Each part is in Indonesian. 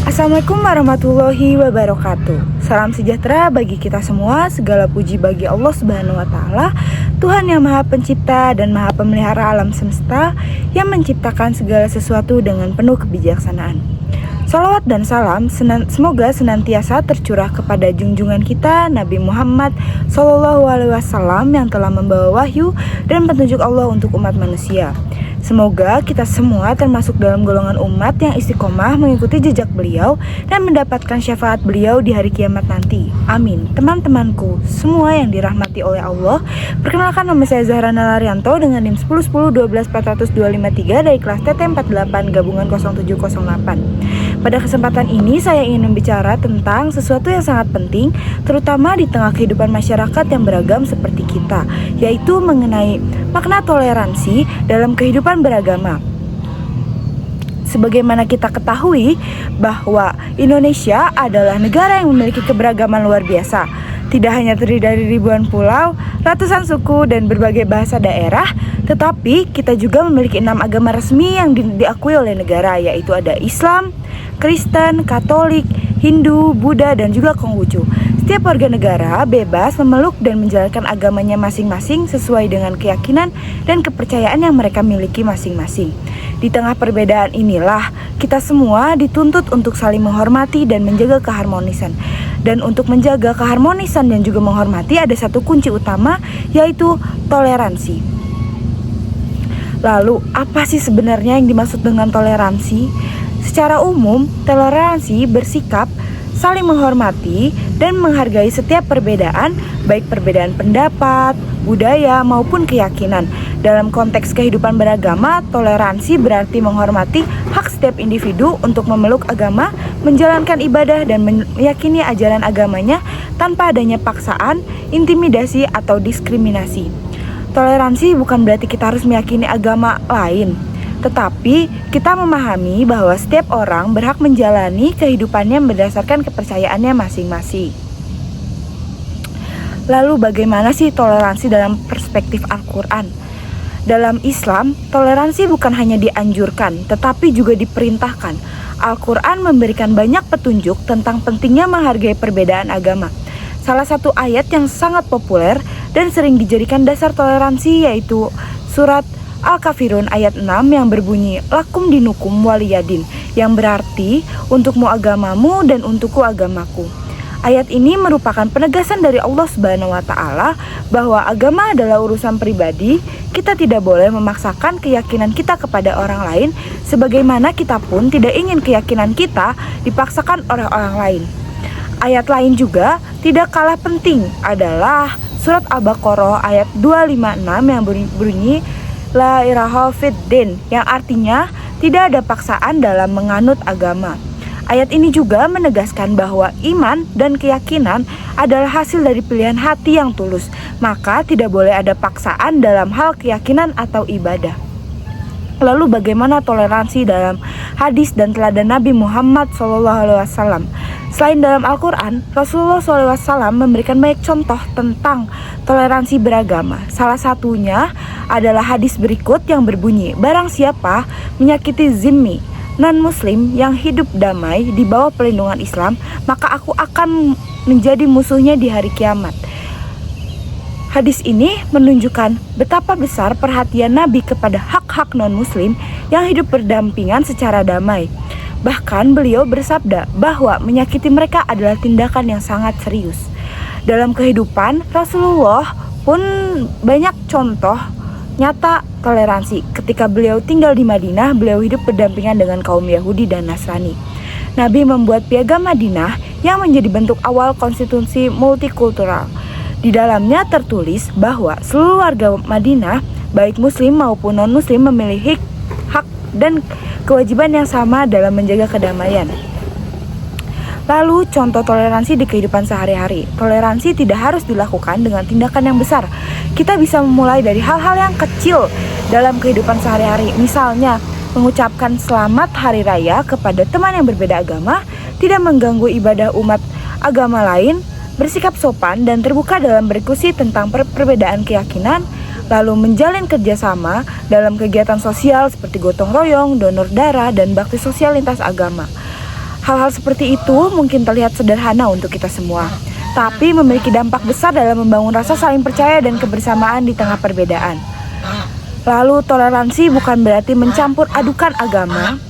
Assalamualaikum warahmatullahi wabarakatuh. Salam sejahtera bagi kita semua. Segala puji bagi Allah Subhanahu wa taala, Tuhan yang Maha Pencipta dan Maha Pemelihara alam semesta, yang menciptakan segala sesuatu dengan penuh kebijaksanaan. Salawat dan salam semoga senantiasa tercurah kepada junjungan kita Nabi Muhammad SAW yang telah membawa wahyu dan petunjuk Allah untuk umat manusia. Semoga kita semua termasuk dalam golongan umat yang istiqomah mengikuti jejak beliau dan mendapatkan syafaat beliau di hari kiamat nanti. Amin. Teman-temanku semua yang dirahmati oleh Allah, perkenalkan nama saya Zahra Nalarianto dengan NIM 1010124253 dari kelas TT48 gabungan 0708. Pada kesempatan ini saya ingin membicara tentang sesuatu yang sangat penting, terutama di tengah kehidupan masyarakat yang beragam seperti kita, yaitu mengenai makna toleransi dalam kehidupan beragama. Sebagaimana kita ketahui bahwa Indonesia adalah negara yang memiliki keberagaman luar biasa. Tidak hanya terdiri dari ribuan pulau, ratusan suku, dan berbagai bahasa daerah, tetapi kita juga memiliki 6 agama resmi yang diakui oleh negara, yaitu ada Islam, Kristen, Katolik, Hindu, Buddha, dan juga Konghucu. Setiap warga negara bebas memeluk dan menjalankan agamanya masing-masing sesuai dengan keyakinan dan kepercayaan yang mereka miliki masing-masing. Di tengah perbedaan inilah, kita semua dituntut untuk saling menghormati dan menjaga keharmonisan. Dan untuk menjaga keharmonisan dan juga menghormati ada satu kunci utama, yaitu toleransi. Lalu, apa sih sebenarnya yang dimaksud dengan toleransi? Secara umum, toleransi bersikap saling menghormati dan menghargai setiap perbedaan, baik perbedaan pendapat, budaya, maupun keyakinan. Dalam konteks kehidupan beragama, toleransi berarti menghormati hak setiap individu untuk memeluk agama, menjalankan ibadah, dan meyakini ajaran agamanya tanpa adanya paksaan, intimidasi, atau diskriminasi. Toleransi bukan berarti kita harus meyakini agama lain, tetapi kita memahami bahwa setiap orang berhak menjalani kehidupannya berdasarkan kepercayaannya masing-masing. Lalu bagaimana sih toleransi dalam perspektif Al-Quran? Dalam Islam, toleransi bukan hanya dianjurkan, tetapi juga diperintahkan. Al-Quran memberikan banyak petunjuk tentang pentingnya menghargai perbedaan agama. Salah satu ayat yang sangat populer dan sering dijadikan dasar toleransi yaitu surat Al-Kafirun ayat 6 yang berbunyi lakum dinukum waliyadin, yang berarti untukmu agamamu dan untukku agamaku. Ayat ini merupakan penegasan dari Allah Subhanahu wa taala bahwa agama adalah urusan pribadi. Kita tidak boleh memaksakan keyakinan kita kepada orang lain, sebagaimana kita pun tidak ingin keyakinan kita dipaksakan oleh orang lain. Ayat lain juga tidak kalah penting adalah surat Al-Baqarah ayat 256 yang berbunyi La ilaha fiddin, yang artinya tidak ada paksaan dalam menganut agama. Ayat ini juga menegaskan bahwa iman dan keyakinan adalah hasil dari pilihan hati yang tulus, maka tidak boleh ada paksaan dalam hal keyakinan atau ibadah. Lalu bagaimana toleransi dalam hadis dan teladan Nabi Muhammad SAW? Selain dalam Al-Quran, Rasulullah SAW memberikan banyak contoh tentang toleransi beragama. Salah satunya adalah hadis berikut yang berbunyi, barang siapa menyakiti zimmi, non-muslim yang hidup damai di bawah perlindungan Islam, maka aku akan menjadi musuhnya di hari kiamat. Hadis ini menunjukkan betapa besar perhatian Nabi kepada hak-hak non-muslim yang hidup berdampingan secara damai. Bahkan beliau bersabda bahwa menyakiti mereka adalah tindakan yang sangat serius. Dalam kehidupan, Rasulullah pun banyak contoh nyata toleransi. Ketika beliau tinggal di Madinah, beliau hidup berdampingan dengan kaum Yahudi dan Nasrani. Nabi membuat piagam Madinah yang menjadi bentuk awal konstitusi multikultural. Di dalamnya tertulis bahwa seluruh warga Madinah, baik muslim maupun non-muslim, memiliki hak dan kewajiban yang sama dalam menjaga kedamaian. Lalu contoh toleransi di kehidupan sehari-hari. Toleransi tidak harus dilakukan dengan tindakan yang besar. Kita bisa memulai dari hal-hal yang kecil dalam kehidupan sehari-hari. Misalnya, mengucapkan selamat hari raya kepada teman yang berbeda agama, tidak mengganggu ibadah umat agama lain, bersikap sopan dan terbuka dalam berdiskusi tentang perbedaan keyakinan, lalu menjalin kerjasama dalam kegiatan sosial seperti gotong royong, donor darah, dan bakti sosial lintas agama. Hal-hal seperti itu mungkin terlihat sederhana untuk kita semua, tapi memiliki dampak besar dalam membangun rasa saling percaya dan kebersamaan di tengah perbedaan. Lalu toleransi bukan berarti mencampur adukan agama.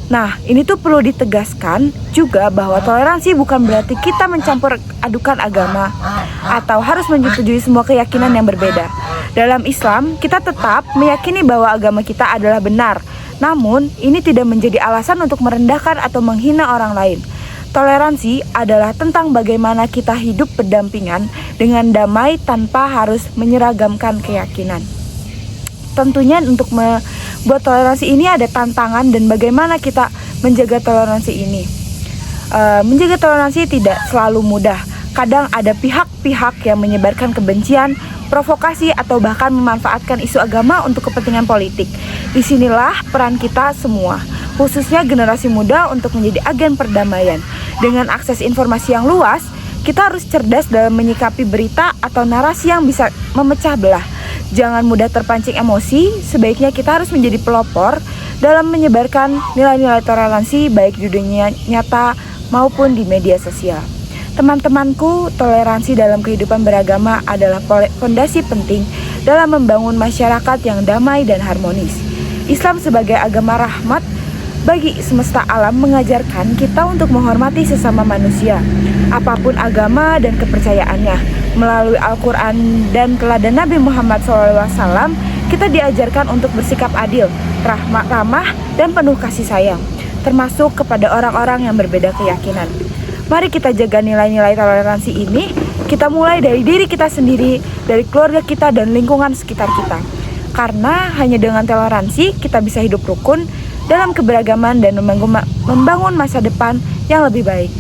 Nah, ini tuh perlu ditegaskan juga bahwa toleransi bukan berarti kita mencampur adukan agama atau harus menyetujui semua keyakinan yang berbeda. Dalam Islam, kita tetap meyakini bahwa agama kita adalah benar. Namun, ini tidak menjadi alasan untuk merendahkan atau menghina orang lain. Toleransi adalah tentang bagaimana kita hidup berdampingan dengan damai tanpa harus menyeragamkan keyakinan. Tentunya untuk membuat toleransi ini ada tantangan dan bagaimana kita menjaga toleransi ini. Menjaga toleransi tidak selalu mudah. Kadang ada pihak-pihak yang menyebarkan kebencian, provokasi, atau bahkan memanfaatkan isu agama untuk kepentingan politik. Disinilah peran kita semua, khususnya generasi muda, untuk menjadi agen perdamaian. Dengan akses informasi yang luas, kita harus cerdas dalam menyikapi berita atau narasi yang bisa memecah belah. Jangan mudah terpancing emosi, sebaiknya kita harus menjadi pelopor dalam menyebarkan nilai-nilai toleransi baik di dunia nyata maupun di media sosial. Teman-temanku, toleransi dalam kehidupan beragama adalah fondasi penting dalam membangun masyarakat yang damai dan harmonis. Islam sebagai agama rahmat bagi semesta alam mengajarkan kita untuk menghormati sesama manusia, apapun agama dan kepercayaannya. Melalui Al-Quran dan teladan Nabi Muhammad SAW, kita diajarkan untuk bersikap adil, ramah, dan penuh kasih sayang, termasuk kepada orang-orang yang berbeda keyakinan. Mari kita jaga nilai-nilai toleransi ini. Kita mulai dari diri kita sendiri, dari keluarga kita dan lingkungan sekitar kita. Karena hanya dengan toleransi kita bisa hidup rukun dalam keberagaman dan membangun masa depan yang lebih baik.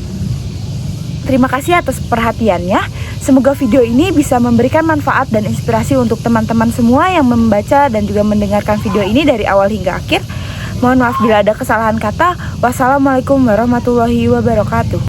Terima kasih atas perhatiannya. Semoga video ini bisa memberikan manfaat dan inspirasi untuk teman-teman semua yang membaca dan juga mendengarkan video ini dari awal hingga akhir. Mohon maaf bila ada kesalahan kata. Wassalamualaikum warahmatullahi wabarakatuh.